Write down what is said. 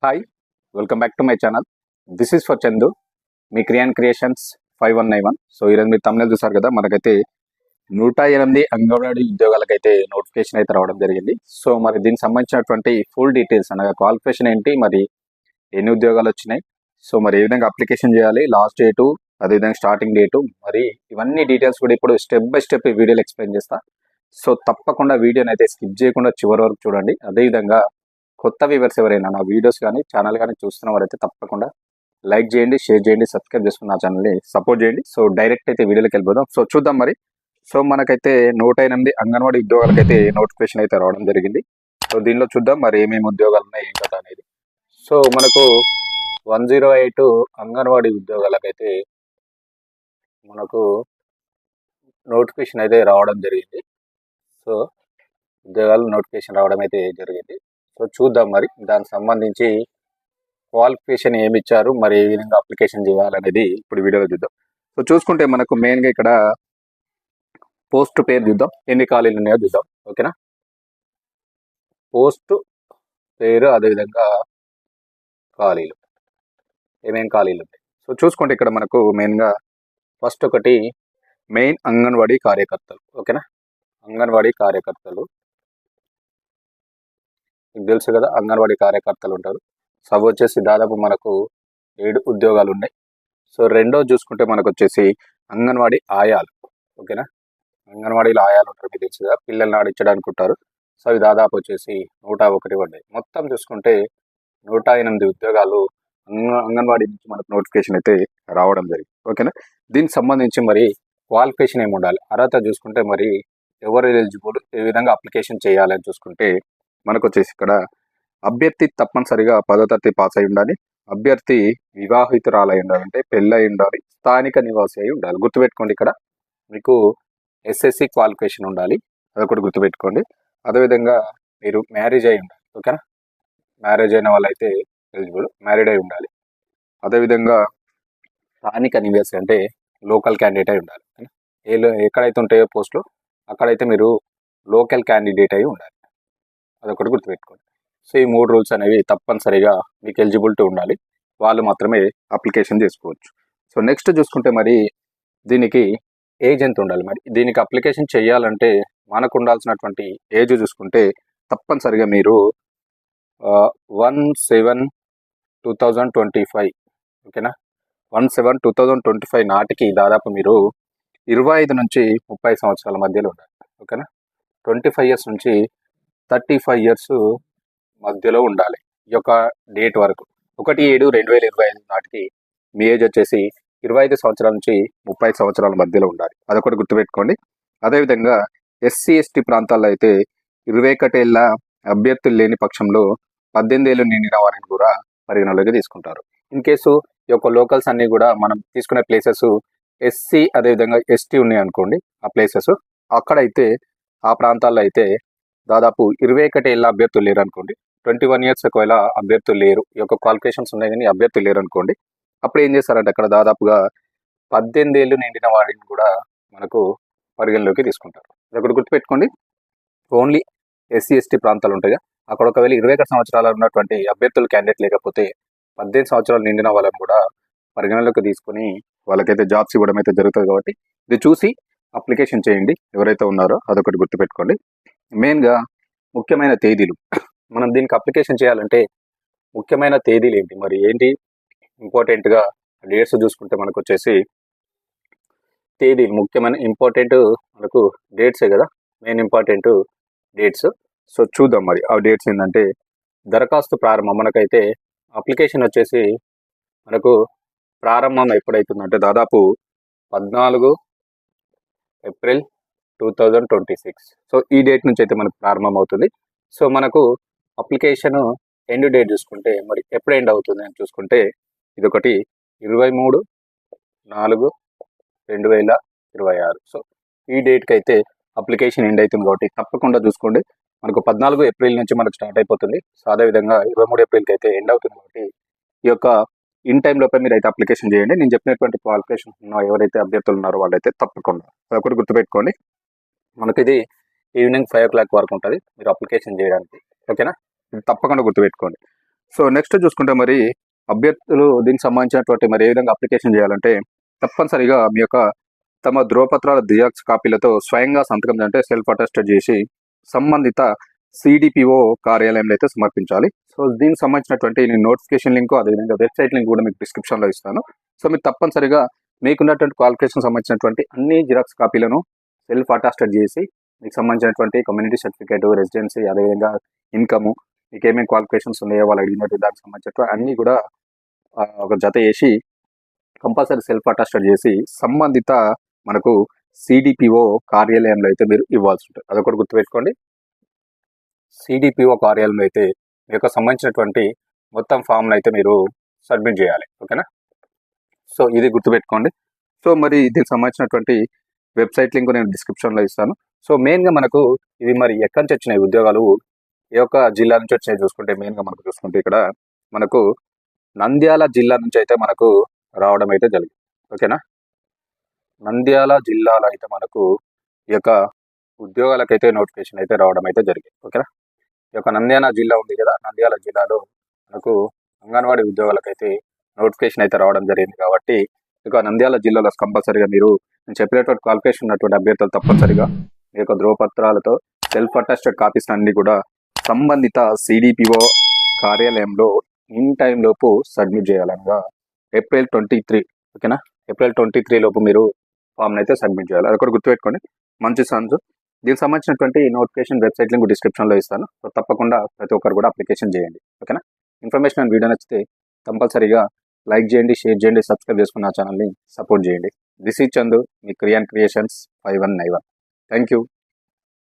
Hi, welcome back to my channel. This is for Chandu, me creations 5191. So ఈరోజు మీరు తమిళ చూసారు కదా, మనకైతే 108 అంగన్వాడీ ఉద్యోగాలకైతే నోటిఫికేషన్ అయితే రావడం జరిగింది. సో మరి దీనికి సంబంధించినటువంటి ఫుల్ డీటెయిల్స్ అనగా క్వాలిఫికేషన్ ఏంటి, మరి ఎన్ని ఉద్యోగాలు వచ్చినాయి, సో మరి ఏ విధంగా అప్లికేషన్ చేయాలి, లాస్ట్ డేటు, అదేవిధంగా స్టార్టింగ్ డేటు, మరి ఇవన్నీ డీటెయిల్స్ కూడా ఇప్పుడు స్టెప్ బై స్టెప్ ఈ వీడియోలో ఎక్స్ప్లెయిన్ చేస్తా. సో తప్పకుండా వీడియోని అయితే స్కిప్ చేయకుండా చివరి వరకు చూడండి. అదేవిధంగా కొత్త వ్యూవర్స్ ఎవరైనా నా వీడియోస్ కానీ ఛానల్ కానీ చూస్తున్న వారైతే తప్పకుండా లైక్ చేయండి, షేర్ చేయండి, సబ్స్క్రైబ్ చేసుకుని నా ఛానల్ని సపోర్ట్ చేయండి. సో డైరెక్ట్ అయితే వీడియోలోకి వెళ్ళిపోదాం. సో చూద్దాం మరి. సో మనకైతే 108 అంగన్వాడీ ఉద్యోగాలకైతే నోటిఫికేషన్ అయితే రావడం జరిగింది. సో దీనిలో చూద్దాం మరి ఏమేమి ఉద్యోగాలు ఉన్నాయి ఏం కదా అనేది. సో మనకు 108 అంగన్వాడీ ఉద్యోగాలకైతే మనకు నోటిఫికేషన్ అయితే రావడం జరిగింది. సో ఉద్యోగాలు నోటిఫికేషన్ రావడం అయితే జరిగింది. సో చూద్దాం మరి దానికి సంబంధించి క్వాలిఫికేషన్ ఏమి ఇచ్చారు, మరి ఏ విధంగా అప్లికేషన్ చేయాలనేది ఇప్పుడు వీడియోలో చూద్దాం. సో చూసుకుంటే మనకు మెయిన్గా ఇక్కడ పోస్ట్ పేరు చూద్దాం, ఎన్ని ఖాళీలు ఉన్నాయో చూద్దాం. ఓకేనా, పోస్ట్ పేరు అదేవిధంగా ఖాళీలు, ఏమేం ఖాళీలు ఉన్నాయి. సో చూసుకుంటే ఇక్కడ మనకు మెయిన్గా ఫస్ట్ ఒకటి మెయిన్ అంగన్వాడీ కార్యకర్తలు. ఓకేనా, అంగన్వాడీ కార్యకర్తలు మీకు తెలుసు కదా, అంగన్వాడీ కార్యకర్తలు ఉంటారు. సో అవి వచ్చేసి దాదాపు మనకు 7 ఉద్యోగాలు ఉన్నాయి. సో రెండో చూసుకుంటే మనకు వచ్చేసి అంగన్వాడీ ఆయాలు. ఓకేనా, అంగన్వాడీలో ఆయాలు ఉంటారు, మీకు తెలుసు కదా, పిల్లల్ని ఆడించడానికి ఉంటారు. సో అవి దాదాపు వచ్చేసి 101 ఉన్నాయి. మొత్తం చూసుకుంటే 108 ఉద్యోగాలు అంగన్వాడీ నుంచి మనకు నోటిఫికేషన్ అయితే రావడం జరిగింది. ఓకేనా, దీనికి సంబంధించి మరి క్వాలిఫికేషన్ ఏమి ఉండాలి, అర్హత చూసుకుంటే మరి ఎవరు ఎలిజిబుల్, ఏ విధంగా అప్లికేషన్ చేయాలని చూసుకుంటే మనకు వచ్చేసి ఇక్కడ అభ్యర్థి తప్పనిసరిగా 10వ తరగతి పాస్ అయి ఉండాలి, అభ్యర్థి వివాహితురాలై ఉండాలి, అంటే పెళ్ళి అయి ఉండాలి, స్థానిక నివాసి అయి ఉండాలి. గుర్తుపెట్టుకోండి, ఇక్కడ మీకు ఎస్ఎస్సి క్వాలిఫికేషన్ ఉండాలి, అదొకటి గుర్తుపెట్టుకోండి. అదేవిధంగా మీరు మ్యారేజ్ అయి ఉండాలి. ఓకేనా, మ్యారేజ్ అయిన వాళ్ళైతే ఎలిజిబుల్, మ్యారీడ్ అయి ఉండాలి. అదేవిధంగా స్థానిక నివాసి అంటే లోకల్ క్యాండిడేట్ అయి ఉండాలి. ఎక్కడైతే ఉంటాయో పోస్టులు అక్కడైతే మీరు లోకల్ క్యాండిడేట్ అయి ఉండాలి, అదొకటి గుర్తుపెట్టుకోండి. సో ఈ 3 రూల్స్ అనేవి తప్పనిసరిగా మీకు ఎలిజిబిలిటీ ఉండాలి, వాళ్ళు మాత్రమే అప్లికేషన్ చేసుకోవచ్చు. సో నెక్స్ట్ చూసుకుంటే మరి దీనికి ఏజ్ ఎంత ఉండాలి, మరి దీనికి అప్లికేషన్ చేయాలంటే మనకు ఉండాల్సినటువంటి ఏజ్ చూసుకుంటే తప్పనిసరిగా మీరు 1/7/2025 ఓకేనా, 1/7/2025 నాటికి దాదాపు మీరు 25 నుంచి 30 సంవత్సరాల మధ్యలో ఉండాలి. ఓకేనా, 25 ఇయర్స్ నుంచి 35 ఇయర్స్ మధ్యలో ఉండాలి ఈ యొక్క డేట్ వరకు. 1/7/2025 నాటికి మీ ఏజ్ వచ్చేసి 25 సంవత్సరాల నుంచి 30 సంవత్సరాల మధ్యలో ఉండాలి, అదొకటి గుర్తుపెట్టుకోండి. అదేవిధంగా ఎస్సీ ఎస్టీ ప్రాంతాల్లో అయితే 21 ఏళ్ళ అభ్యర్థులు లేని పక్షంలో 18 ఏళ్ళు నిండిన వారిని కూడా పరిగణలోకి తీసుకుంటారు. ఇన్ కేసు ఈ యొక్క లోకల్స్ అన్నీ కూడా మనం తీసుకునే ప్లేసెస్ ఎస్సీ అదేవిధంగా ఎస్టీ ఉన్నాయి అనుకోండి, ఆ ప్లేసెస్ అక్కడైతే ఆ ప్రాంతాల్లో అయితే దాదాపు 21 ఏళ్ళ అభ్యర్థులు లేరు అనుకోండి, 21 ఇయర్స్ ఒకవేళ అభ్యర్థులు లేరు, ఈ యొక్క క్వాలిఫికేషన్స్ ఉన్నాయి కానీ అభ్యర్థులు లేరు అనుకోండి, అప్పుడు ఏం చేస్తారంటే అక్కడ దాదాపుగా 18 ఏళ్ళు నిండిన వాడిని కూడా మనకు పరిగణలోకి తీసుకుంటారు. ఒకటి గుర్తుపెట్టుకోండి, ఓన్లీ ఎస్సీ ఎస్టీ ప్రాంతాలు ఉంటాయి, అక్కడ ఒకవేళ 21 సంవత్సరాలు ఉన్నటువంటి అభ్యర్థులు క్యాండిడేట్ లేకపోతే 18 సంవత్సరాలు నిండిన వాళ్ళని కూడా పరిగణలోకి తీసుకుని వాళ్ళకైతే జాబ్స్ ఇవ్వడం అయితే జరుగుతుంది. కాబట్టి ఇది చూసి అప్లికేషన్ చేయండి ఎవరైతే ఉన్నారో, అదొకటి గుర్తుపెట్టుకోండి. మెయిన్గా ముఖ్యమైన తేదీలు, మనం దీనికి అప్లికేషన్ చేయాలంటే ముఖ్యమైన తేదీలు ఏంటి, మరి ఏంటి ఇంపార్టెంట్గా డేట్స్ చూసుకుంటే మనకు వచ్చేసి తేదీలు ముఖ్యమైన ఇంపార్టెంట్ మనకు డేట్సే కదా, మెయిన్ ఇంపార్టెంట్ డేట్స్. సో చూద్దాం మరి ఆ డేట్స్ ఏంటంటే దరఖాస్తు ప్రారంభం, మనకైతే అప్లికేషన్ వచ్చేసి మనకు ప్రారంభం ఎప్పుడైతుందంటే దాదాపు 14 ఏప్రిల్ 2026. సో ఈ డేట్ నుంచి అయితే మనకు ప్రారంభం అవుతుంది. సో మనకు అప్లికేషన్ ఎండ్ డేట్ చూసుకుంటే మరి ఎప్పుడు ఎండ్ అవుతుంది అని చూసుకుంటే ఇదొకటి 23/4/2026. సో ఈ డేట్కి అయితే అప్లికేషన్ ఎండ్ అవుతుంది. కాబట్టి తప్పకుండా చూసుకోండి, మనకు 14 ఏప్రిల్ నుంచి మనకు స్టార్ట్ అయిపోతుంది. సో అదేవిధంగా 23 ఏప్రిల్కి అయితే ఎండ్ అవుతుంది. కాబట్టి ఈ యొక్క ఇన్ టైం లోపే మీరు అయితే అప్లికేషన్ చేయండి. నేను చెప్పినటువంటి క్వాలిఫికేషన్ ఉన్న ఎవరైతే అభ్యర్థులు ఉన్నారో వాళ్ళైతే తప్పకుండా ఒకటి గుర్తుపెట్టుకోండి, మనకి ఇది ఈవినింగ్ 5 o'clock వరకు ఉంటుంది మీరు అప్లికేషన్ చేయడానికి. ఓకేనా, ఇది తప్పకుండా గుర్తుపెట్టుకోండి. సో నెక్స్ట్ చూసుకుంటే మరి అభ్యర్థులు దీనికి సంబంధించినటువంటి మరి ఏ విధంగా అప్లికేషన్ చేయాలంటే తప్పనిసరిగా మీ యొక్క తమ ధ్రువపత్రాల జిరాక్స్ కాపీలతో స్వయంగా సంతకం అంటే సెల్ఫ్ అటెస్టెడ్ చేసి సంబంధిత సిడిపిఓ కార్యాలయంలో అయితే సమర్పించాలి. సో దీనికి సంబంధించినటువంటి నేను నోటిఫికేషన్ లింక్ అదేవిధంగా వెబ్సైట్ లింక్ కూడా మీకు డిస్క్రిప్షన్లో ఇస్తాను. సో మీరు తప్పనిసరిగా మీకున్నటువంటి క్వాలిఫికేషన్ సంబంధించినటువంటి అన్ని జిరాక్స్ కాపీలను సెల్ఫ్ అటెస్టెడ్ చేసి మీకు సంబంధించినటువంటి కమ్యూనిటీ సర్టిఫికేట్, రెసిడెన్సీ, అదేవిధంగా ఇన్కమ్, మీకు ఏమేమి క్వాలిఫికేషన్స్ ఉన్నాయో వాళ్ళు అడిగినట్టు దానికి సంబంధించినటువంటి అన్నీ కూడా ఒక జత వేసి కంపల్సరీ సెల్ఫ్ అటెస్టెడ్ చేసి సంబంధిత మనకు సిడిపిఓ కార్యాలయంలో అయితే మీరు ఇవ్వాల్సి ఉంటుంది. అదొకటి గుర్తుపెట్టుకోండి. సిడిపిఓ కార్యాలయంలో అయితే మీ యొక్క సంబంధించినటువంటి మొత్తం ఫామ్ను అయితే మీరు సబ్మిట్ చేయాలి. ఓకేనా? సో ఇది గుర్తుపెట్టుకోండి. సో మరి దీనికి సంబంధించినటువంటి వెబ్సైట్ లింక్ నేను డిస్క్రిప్షన్లో ఇస్తాను. సో మెయిన్గా మనకు ఇవి మరి ఎక్కడి నుంచి వచ్చినాయి ఉద్యోగాలు, ఏ ఒక్క జిల్లా నుంచి వచ్చినాయి చూసుకుంటే మెయిన్గా మనకు చూసుకుంటే ఇక్కడ మనకు నంద్యాల జిల్లా నుంచి అయితే మనకు రావడం అయితే జరిగింది. ఓకేనా? నంద్యాల జిల్లాలో అయితే మనకు ఈ యొక్క ఉద్యోగాలకైతే నోటిఫికేషన్ అయితే రావడం అయితే జరిగింది. ఓకేనా? ఈ యొక్క నంద్యాల జిల్లా ఉంది కదా, నంద్యాల జిల్లాలో మనకు అంగన్వాడీ ఉద్యోగాలకైతే నోటిఫికేషన్ అయితే రావడం జరిగింది. కాబట్టి ఇక నంద్యాల జిల్లాలో కంపల్సరీగా మీరు నేను చెప్పినటువంటి క్వాలిఫికేషన్ ఉన్నటువంటి అభ్యర్థులు తప్పనిసరిగా మీ యొక్క ధ్రువపత్రాలతో సెల్ఫ్ అటెస్టెడ్ కాపీస్ అన్ని కూడా సంబంధిత సిడిపిఓ కార్యాలయంలో ఇన్ టైం లోపు సబ్మిట్ చేయాలనగా April 23. ఓకేనా? April 23 లోపు మీరు ఫామ్ని అయితే సబ్మిట్ చేయాలి. అది కూడా గుర్తుపెట్టుకోండి. మంచి ఛాన్స్. దీనికి సంబంధించినటువంటి నోటిఫికేషన్ వెబ్సైట్ లింక్ డిస్క్రిప్షన్లో ఇస్తాను. సో తప్పకుండా ప్రతి ఒక్కరు కూడా అప్లికేషన్ చేయండి. ఓకేనా? ఇన్ఫర్మేషన్ అండ్ వీడియో నచ్చితే కంపల్సరీగా లైక్ చేయండి, షేర్ చేయండి, సబ్స్క్రైబ్ చేసుకున్న ఛానల్ని సపోర్ట్ చేయండి. దిస్ ఈజ్ చందు, మీ క్రియాన్ క్రియేషన్స్ 5191. Thank you.